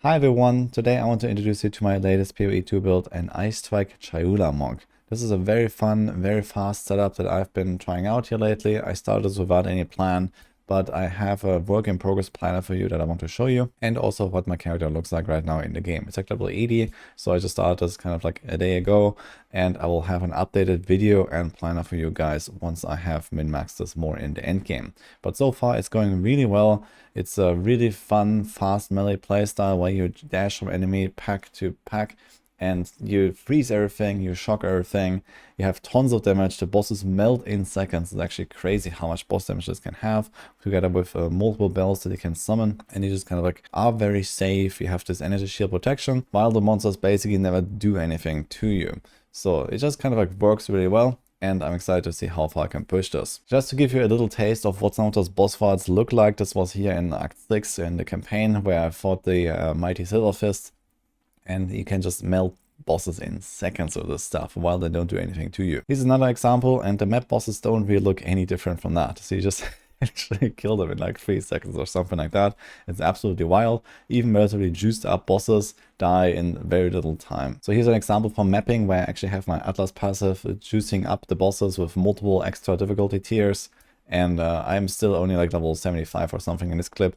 Hi everyone, today I want to introduce you to my latest PoE 2 build, an Ice Strike Chayula Monk. This is a very fun, very fast setup that I've been trying out here lately. I started this without any plan, but I have a work in progress planner for you that I want to show you, and also what my character looks like right now in the game. It's like level 80, so I just started this kind of like a day ago, and I will have an updated video and planner for you guys once I have min-maxed this more in the end game. But so far it's going really well. It's a really fun, fast melee playstyle where you dash from enemy pack to pack, and you freeze everything, you shock everything, you have tons of damage, the bosses melt in seconds. It's actually crazy how much boss damage this can have, together with multiple bells that you can summon, and you just kind of like are very safe. You have this energy shield protection, while the monsters basically never do anything to you. So it just kind of like works really well, and I'm excited to see how far I can push this. Just to give you a little taste of what some of those boss fights look like, this was here in Act 6 in the campaign where I fought the Mighty Silver Fist. And you can just melt bosses in seconds with this stuff while they don't do anything to you. Here's another example, and the map bosses don't really look any different from that. So you just actually kill them in like 3 seconds or something like that. It's absolutely wild. Even relatively juiced up bosses die in very little time. So here's an example from mapping where I actually have my Atlas passive juicing up the bosses with multiple extra difficulty tiers. And I'm still only like level 75 or something in this clip.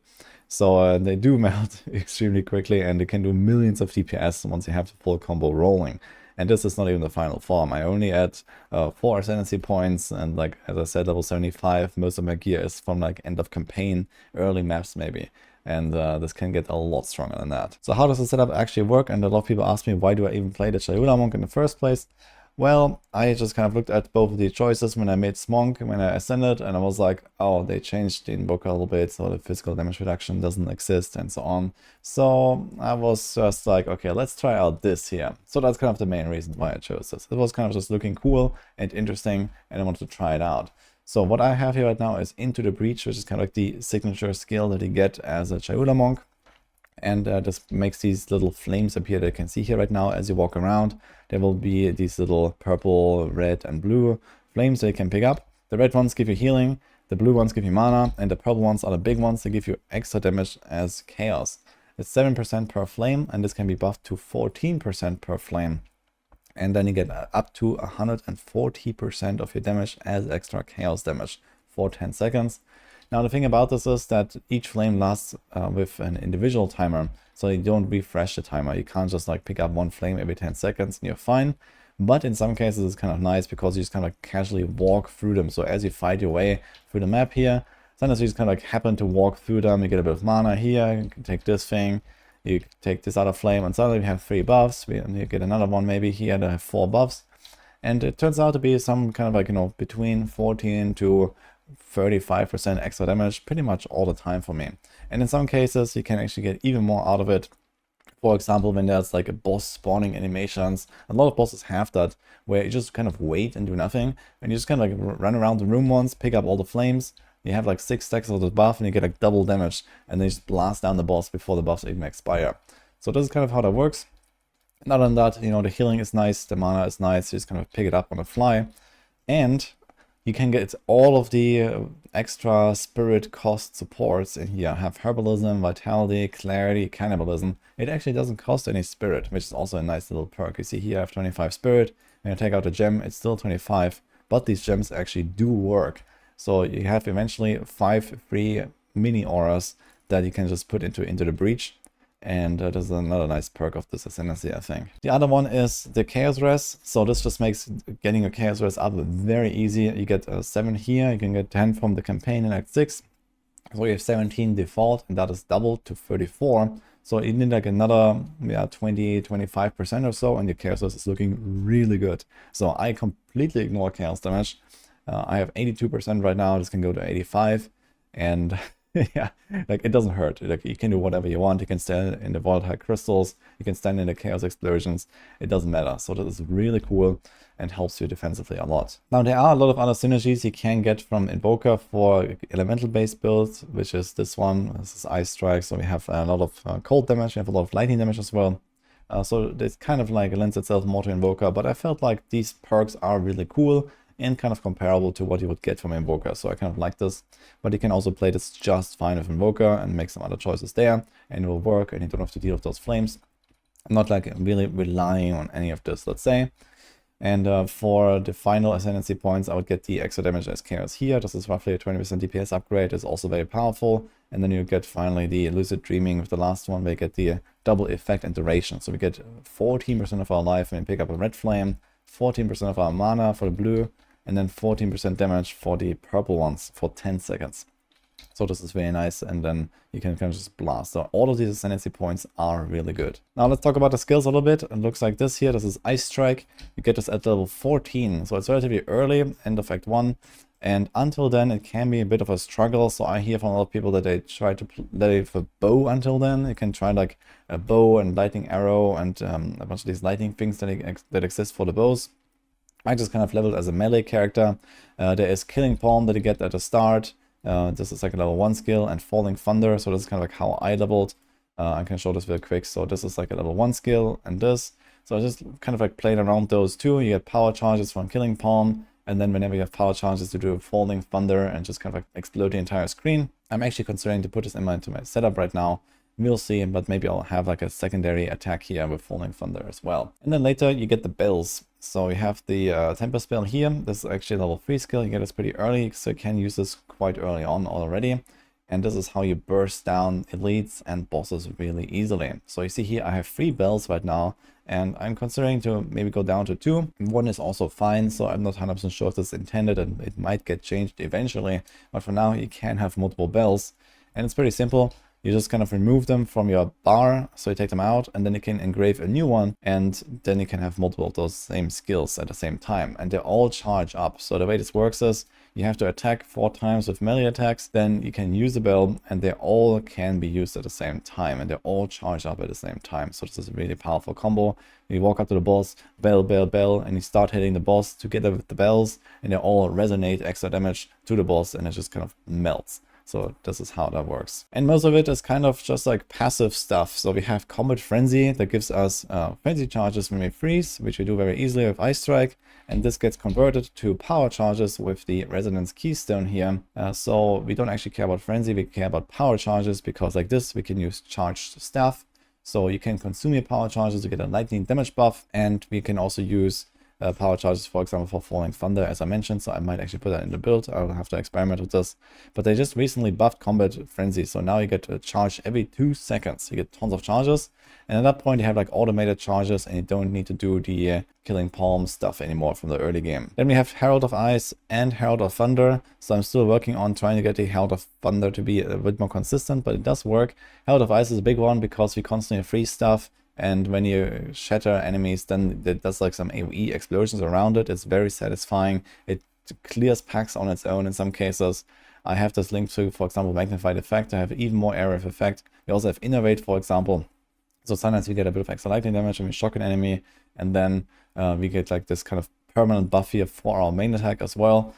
So they do melt extremely quickly, and they can do millions of DPS once you have the full combo rolling. And this is not even the final form. I only add 4 Ascendancy points, and like as I said, level 75. Most of my gear is from like end of campaign, early maps maybe. And this can get a lot stronger than that. So how does the setup actually work? And a lot of people ask me, why do I even play the Chayula Monk in the first place? Well, I just kind of looked at both of the choices when I made Smonk, when I ascended, and I was like, oh, they changed the Invoker a little bit, so the physical damage reduction doesn't exist and so on. So I was just like, okay, let's try out this here. So that's kind of the main reason why I chose this. It was kind of just looking cool and interesting, and I wanted to try it out. So what I have here right now is Into the Breach, which is kind of like the signature skill that you get as a Chayula Monk. And this makes these little flames appear that you can see here right now as you walk around. There will be these little purple, red, and blue flames that you can pick up. The red ones give you healing, the blue ones give you mana, and the purple ones are the big ones that give you extra damage as chaos. It's 7% per flame, and this can be buffed to 14% per flame. And then you get up to 140% of your damage as extra chaos damage for 10 seconds. Now the thing about this is that each flame lasts with an individual timer, so you don't refresh the timer. You can't just like pick up one flame every 10 seconds and you're fine. But in some cases it's kind of nice because you just kind of like casually walk through them. So as you fight your way through the map here, sometimes you just kind of like happen to walk through them. You get a bit of mana here, you can take this thing, you take this other flame, and suddenly you have 3 buffs. You get another one maybe here that have 4 buffs. And it turns out to be some kind of like, you know, between 14 to 35% extra damage pretty much all the time for me. And in some cases you can actually get even more out of it. For example, when there's like a boss spawning animations, a lot of bosses have that, where you just kind of wait and do nothing, and you just kind of like run around the room once, pick up all the flames, you have like 6 stacks of the buff, and you get like double damage, and then you just blast down the boss before the buffs even expire. So this is kind of how that works. And other than that, you know, the healing is nice, the mana is nice, you just kind of pick it up on the fly, and you can get all of the extra spirit cost supports in here. Have Herbalism, Vitality, Clarity, Cannibalism. It actually doesn't cost any spirit, which is also a nice little perk. You see here I have 25 spirit. When I take out a gem, it's still 25, but these gems actually do work. So you have eventually 5 free mini auras that you can just put into the breach. And that is another nice perk of this Ascendancy, I think. The other one is the Chaos Res. So this just makes getting a Chaos Res up very easy. You get 7 here, you can get 10 from the campaign in Act 6. So you have 17 default, and that is doubled to 34. So you need like another 20-25% or so, and your Chaos Res is looking really good. So I completely ignore Chaos damage. I have 82% right now, this can go to 85, and yeah, like it doesn't hurt. Like you can do whatever you want. You can stand in the volatile crystals, you can stand in the chaos explosions, it doesn't matter. So this is really cool and helps you defensively a lot. Now there are a lot of other synergies you can get from Invoker for elemental based builds, which is this one. This is Ice Strike, so we have a lot of cold damage, we have a lot of lightning damage as well. So it's kind of like lends itself more to Invoker, but I felt like these perks are really cool. and kind of comparable to what you would get from Invoker. So I kind of like this, but you can also play this just fine with Invoker and make some other choices there, and it will work, and you don't have to deal with those flames. I'm not like really relying on any of this, let's say. And for the final Ascendancy points, I would get the extra damage as chaos here. This is roughly a 20% DPS upgrade. It's also very powerful. And then you get finally the lucid dreaming with the last one. We get the double effect and duration. So we get 14% of our life when we pick up a red flame, 14% of our mana for the blue, and then 14% damage for the purple ones for 10 seconds. So this is very nice, and then you can kind of just blast. So all of these Ascendancy points are really good. Now let's talk about the skills a little bit. It looks like this here. This is Ice Strike. You get this at level 14, so it's relatively early, end of Act 1. And until then, it can be a bit of a struggle. So I hear from a lot of people that they try to play with a bow until then. You can try like a bow and lightning arrow and a bunch of these lightning things that exist for the bows. I just kind of leveled as a melee character. There is Killing Palm that you get at the start. This is like a level 1 skill, and Falling Thunder, so this is kind of like how I leveled. I can show this very quick. So this is like a level 1 skill, and this. So I just kind of like played around those two. You get power charges from Killing Palm, and then whenever you have power charges to do Falling Thunder and just kind of like explode the entire screen. I'm actually considering to put this into my setup right now. We'll see, but maybe I'll have like a secondary attack here with Falling Thunder as well. And then later you get the bells. So you have the Temper spell here. This is actually a level 3 skill. You get this pretty early, so you can use this quite early on already. And this is how you burst down elites and bosses really easily. So you see here I have 3 bells right now, and I'm considering to maybe go down to 2. 1 is also fine, so I'm not 100% sure if this is intended, and it might get changed eventually. But for now you can have multiple bells, and it's pretty simple. You just kind of remove them from your bar, so you take them out, and then you can engrave a new one, and then you can have multiple of those same skills at the same time, and they all charge up. So the way this works is you have to attack 4 times with melee attacks, then you can use the bell, and they all can be used at the same time, and they all charge up at the same time. So this is a really powerful combo. You walk up to the boss, bell, bell, bell, and you start hitting the boss together with the bells, and they all resonate extra damage to the boss, and it just kind of melts. So this is how that works. And most of it is kind of just like passive stuff. So we have Combat Frenzy that gives us frenzy charges when we freeze, which we do very easily with Ice Strike. And this gets converted to power charges with the Resonance Keystone here. So we don't actually care about frenzy, we care about power charges, because like this we can use charged staff. So you can consume your power charges to get a lightning damage buff, and we can also use power charges, for example, for Falling Thunder, as I mentioned. So I might actually put that in the build. I'll have to experiment with this. But they just recently buffed Combat Frenzy, so now you get a charge every 2 seconds. You get tons of charges, and at that point you have like automated charges, and you don't need to do the Killing Palm stuff anymore from the early game. Then we have Herald of Ice and Herald of Thunder. So I'm still working on trying to get the Herald of Thunder to be a bit more consistent, but it does work. Herald of Ice is a big one because we constantly freeze stuff. And when you shatter enemies, then it does like some AoE explosions around it. It's very satisfying. It clears packs on its own in some cases. I have this linked to, for example, Magnified Effect. I have even more area of effect. We also have Innovate, for example. So sometimes we get a bit of extra lightning damage when we shock an enemy. And then we get like this kind of permanent buff here for our main attack as well.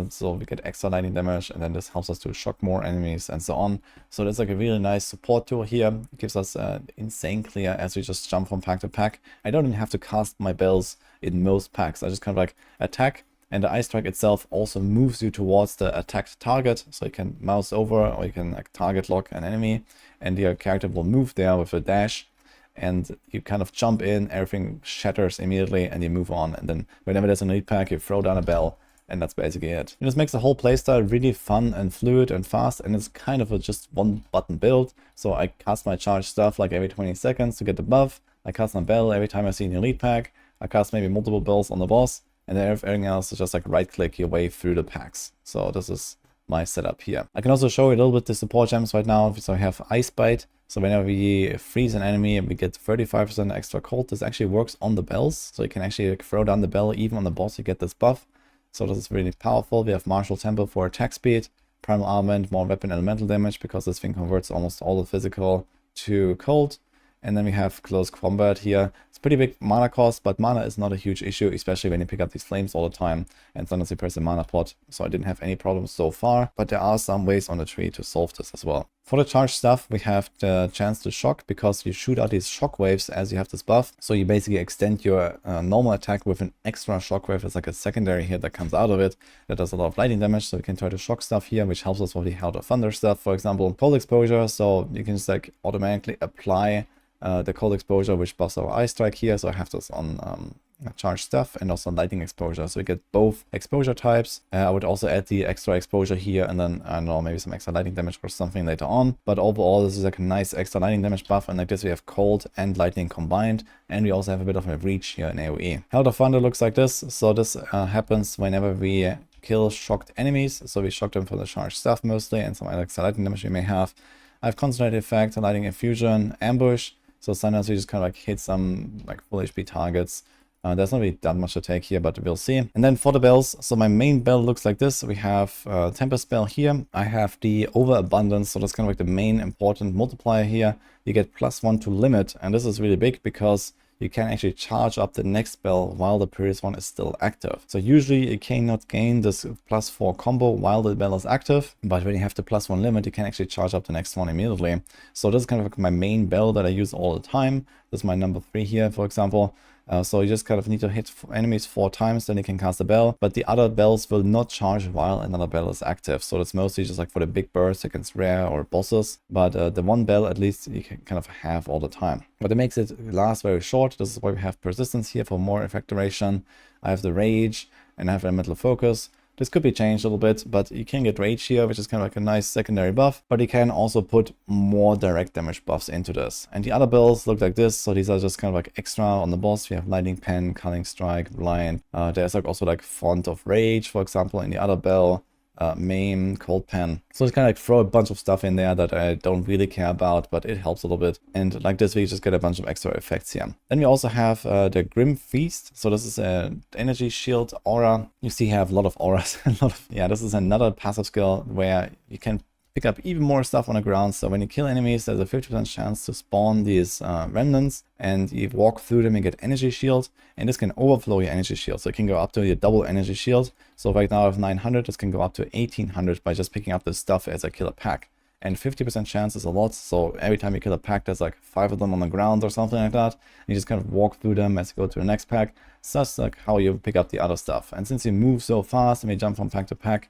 So we get extra lightning damage, and then this helps us to shock more enemies and so on. So there's like a really nice support tool here. It gives us insane clear as we just jump from pack to pack. I don't even have to cast my bells in most packs. I just kind of like attack, and the Ice Strike itself also moves you towards the attacked target. So you can mouse over, or you can like target lock an enemy, and your character will move there with a dash. And you kind of jump in, everything shatters immediately, and you move on. And then whenever there's an elite pack, you throw down a bell. And that's basically it. It just makes the whole playstyle really fun and fluid and fast, and it's kind of a just one button build. So I cast my charge stuff like every 20 seconds to get the buff. I cast my bell every time I see an elite pack. I cast maybe multiple bells on the boss, and then everything else is just like right click your way through the packs. So this is my setup here. I can also show you a little bit the support gems right now. So I have Ice Bite. So whenever we freeze an enemy, we get 35% extra cold. This actually works on the bells. So you can actually throw down the bell even on the boss, you get this buff. So this is really powerful. We have Martial Tempo for attack speed, Primal Armament, more weapon elemental damage, because this thing converts almost all the physical to cold. And then we have Close Combat here. It's pretty big mana cost, but mana is not a huge issue, especially when you pick up these flames all the time and sometimes you press the mana pot. So I didn't have any problems so far, but there are some ways on the tree to solve this as well. For the charge stuff, we have the chance to shock because you shoot out these shock waves as you have this buff. So you basically extend your normal attack with an extra shock wave. It's like a secondary hit that comes out of it that does a lot of lightning damage. So we can try to shock stuff here, which helps us with the Hail of Thunder stuff. For example, cold exposure. So you can just like automatically apply the cold exposure, which buffs our Ice Strike here. So I have this on charge stuff and also lightning exposure, so we get both exposure types. I would also add the extra exposure here and then I don't know, maybe some extra lightning damage or something later on, but overall this is like a nice extra lightning damage buff, and like this we have cold and lightning combined, and we also have a bit of a reach here in AoE. Hail of Thunder looks like this. So this happens whenever we kill shocked enemies, so we shock them for the charge stuff mostly and some extra lightning damage we may have. I have concentrated effect, lightning infusion, ambush, so sometimes we just kind of like hit some like full HP targets. There's not really that much to take here, but we'll see. And then for the bells, so my main bell looks like this. We have Tempest Bell here. I have the Overabundance, so that's kind of like the main important multiplier here. You get +1 to limit, and this is really big because you can actually charge up the next bell while the previous one is still active. So usually you cannot gain this +4 combo while the bell is active, but when you have the +1 limit, you can actually charge up the next one immediately. So this is kind of like my main bell that I use all the time. This is my number 3 here, for example. So you just kind of need to hit enemies 4 times, then you can cast a bell. But the other bells will not charge while another bell is active. So it's mostly just like for the big bursts against rare or bosses. But the one bell at least you can kind of have all the time. But it makes it last very short. This is why we have Persistence here for more effect duration. I have the Rage and I have Elemental Focus. This could be changed a little bit, but you can get Rage here, which is kind of like a nice secondary buff, but you can also put more direct damage buffs into this. And the other bells look like this, so these are just kind of like extra on the boss. We have Lightning Pen, Cunning Strike, Blind. There's like also like Font of Rage, for example, in the other bell. Maim, Cold Pen. So it's kind of like throw a bunch of stuff in there that I don't really care about, but it helps a little bit. And like this, we just get a bunch of extra effects here. Then we also have the Grim Feast. So this is an energy shield aura. You see, I have a lot of auras. This is another passive skill where you can pick up even more stuff on the ground. So when you kill enemies, there's a 50% chance to spawn these remnants, and you walk through them and get energy shield, and this can overflow your energy shield. So it can go up to your double energy shield. So right now I have 900, this can go up to 1800 by just picking up this stuff as I kill a pack. And 50% chance is a lot, so every time you kill a pack, there's like 5 of them on the ground or something like that. And you just kind of walk through them as you go to the next pack. So that's like how you pick up the other stuff. And since you move so fast and you jump from pack to pack,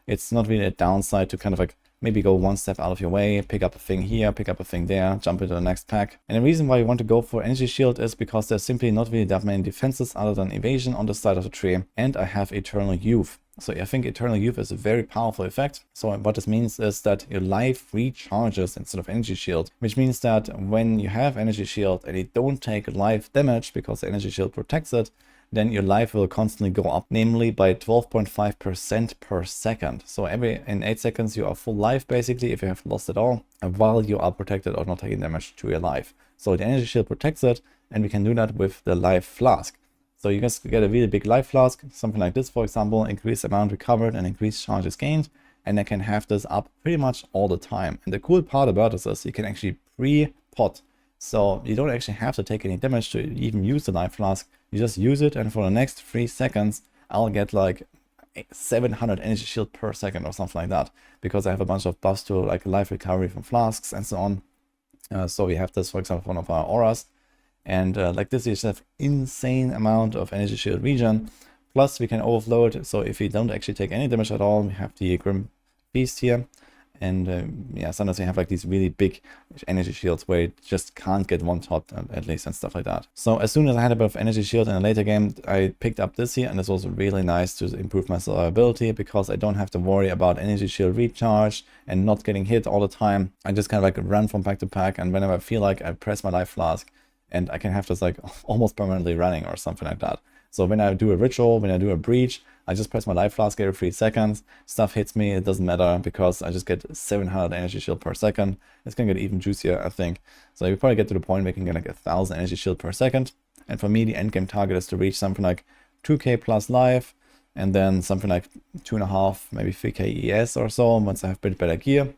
it's not really a downside to kind of like maybe go one step out of your way, pick up a thing here, pick up a thing there, jump into the next pack. And the reason why you want to go for energy shield is because there's simply not really that many defenses other than evasion on the side of the tree. And I have Eternal Youth. So I think Eternal Youth is a very powerful effect. So what this means is that your life recharges instead of energy shield, which means that when you have energy shield and you don't take life damage because the energy shield protects it, then your life will constantly go up, namely by 12.5% per second. So in 8 seconds you are full life basically if you have lost it all, while you are protected or not taking damage to your life. So the energy shield protects it, and we can do that with the life flask. So you guys get a really big life flask, something like this for example, increase amount recovered and increase charges gained, and I can have this up pretty much all the time. And the cool part about this is you can actually pre-pot. So you don't actually have to take any damage to even use the life flask. You just use it, and for the next 3 seconds, I'll get like 700 energy shield per second or something like that, because I have a bunch of buffs to like life recovery from flasks and so on. So we have this, for example, one of our auras. And like this, you just have insane amount of energy shield regen. Plus, we can overflow it. So if we don't actually take any damage at all, we have the Grim Feast here. And sometimes you have like these really big energy shields where you just can't get one shot at least and stuff like that. So as soon as I had a bit of energy shield in a later game, I picked up this here, and this was really nice to improve my survivability because I don't have to worry about energy shield recharge and not getting hit all the time. I just kind of like run from pack to pack, and whenever I feel like, I press my life flask, and I can have this like almost permanently running or something like that. So when I do a ritual, when I do a breach, I just press my life flask every 3 seconds. Stuff hits me, it doesn't matter because I just get 700 energy shield per second. It's gonna get even juicier, I think. So you probably get to the point where you can get like 1000 energy shield per second. And for me, the endgame target is to reach something like 2k plus life, and then something like 2.5, maybe 3k ES or so once I have a bit better gear.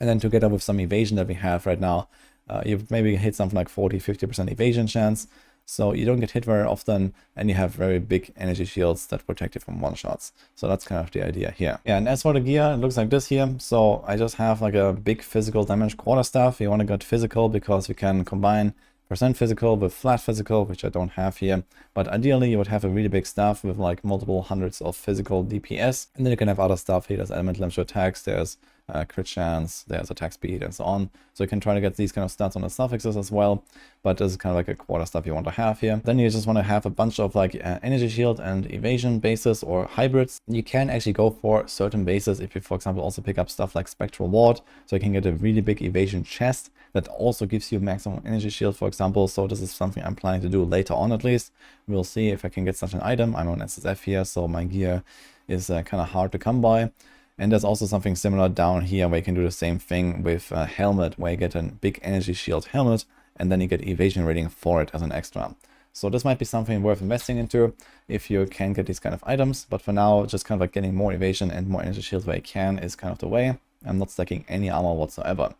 And then together with some evasion that we have right now, you maybe hit something like 40-50% evasion chance. so you don't get hit very often, and you have very big energy shields that protect you from one-shots. So that's kind of the idea here. Yeah, and as for the gear, it looks like this here. So I just have like a big physical damage quarterstaff. You want to get physical because you can combine percent physical with flat physical, which I don't have here. But ideally you would have a really big staff with like multiple hundreds of physical DPS, and then you can have other stuff here. There's elemental damage attacks, there's crit chance, there's attack speed, and so on. So you can try to get these kind of stats on the suffixes as well, but this is kind of like a quarter stuff you want to have here. Then you just want to have a bunch of like energy shield and evasion bases or hybrids. You can actually go for certain bases if you, for example, also pick up stuff like Spectral Ward, so you can get a really big evasion chest that also gives you maximum energy shield, for example. So this is something I'm planning to do later on at least. We'll see if I can get such an item. I'm on SSF here, so my gear is kind of hard to come by. And there's also something similar down here where you can do the same thing with a helmet, where you get a big energy shield helmet and then you get evasion rating for it as an extra. So this might be something worth investing into if you can get these kind of items. But for now, just kind of like getting more evasion and more energy shield where you can is kind of the way. I'm not stacking any armor whatsoever.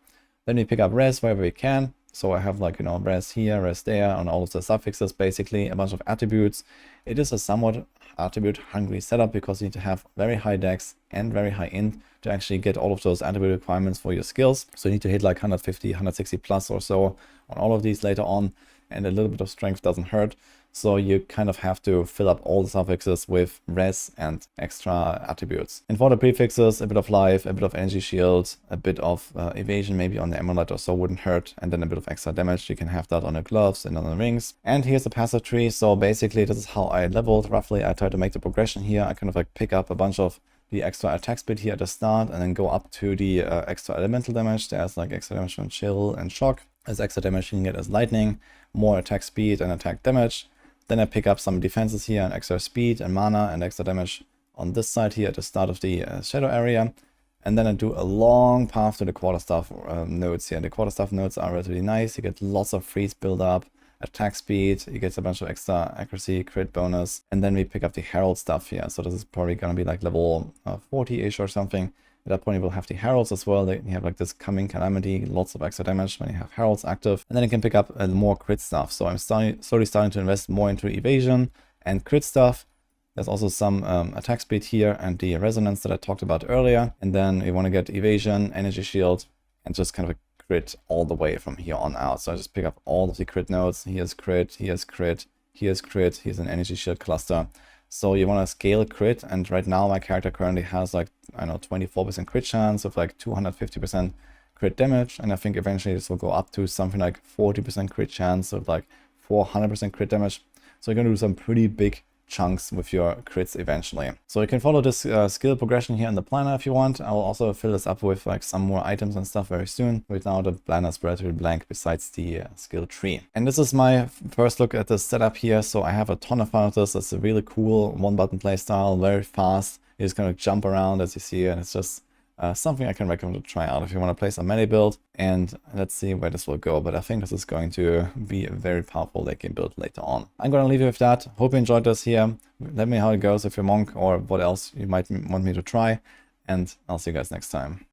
Then we pick up res wherever we can. So I have like, you know, res here, res there on all of the suffixes, basically a bunch of attributes. It is a somewhat attribute hungry setup because you need to have very high dex and very high int to actually get all of those attribute requirements for your skills. So you need to hit like 150, 160 plus or so on all of these later on, and a little bit of strength doesn't hurt. So you kind of have to fill up all the suffixes with res and extra attributes. And for the prefixes, a bit of life, a bit of energy shield, a bit of evasion maybe on the amulet or so wouldn't hurt, and then a bit of extra damage. You can have that on the gloves and on the rings. And here's the passive tree. So basically this is how I leveled roughly. I tried to make the progression here. I kind of like pick up a bunch of the extra attack speed here at the start and then go up to the extra elemental damage. There's like extra damage from chill and shock. As extra damage you can get as lightning, more attack speed and attack damage. Then I pick up some defenses here and extra speed and mana and extra damage on this side here at the start of the shadow area. And then I do a long path to the quarterstaff nodes here. And the quarterstaff nodes are relatively nice. You get lots of freeze build up, attack speed, you get a bunch of extra accuracy, crit bonus. And then we pick up the herald stuff here. So this is probably going to be like level 40-ish or something. At that point, you will have the heralds as well. You have like this coming calamity, lots of extra damage when you have heralds active. And then you can pick up more crit stuff. So I'm slowly starting to invest more into evasion and crit stuff. There's also some attack speed here and the resonance that I talked about earlier. And then you want to get evasion, energy shield, and just kind of a crit all the way from here on out. So I just pick up all of the crit nodes. Here's crit, here's crit, here's crit, here's an energy shield cluster. So you want to scale crit, and right now my character currently has like, I don't know, 24% crit chance with like 250% crit damage, and I think eventually this will go up to something like 40% crit chance with like 400% crit damage. So you're going to do some pretty big chunks with your crits eventually. So you can follow this skill progression here in the planner if you want. I will also fill this up with like some more items and stuff very soon. Right now the planner is relatively blank besides the skill tree. And this is my first look at the setup here. So I have a ton of fun with this. It's a really cool one button playstyle, very fast. You just kind of jump around as you see, and it's just something I can recommend to try out if you want to play some melee build. And let's see where this will go, but I think this is going to be a very powerful late game build later on. I'm going to leave you with that. Hope you enjoyed this here. Let me know how it goes if you're monk or what else you might want me to try, and I'll see you guys next time.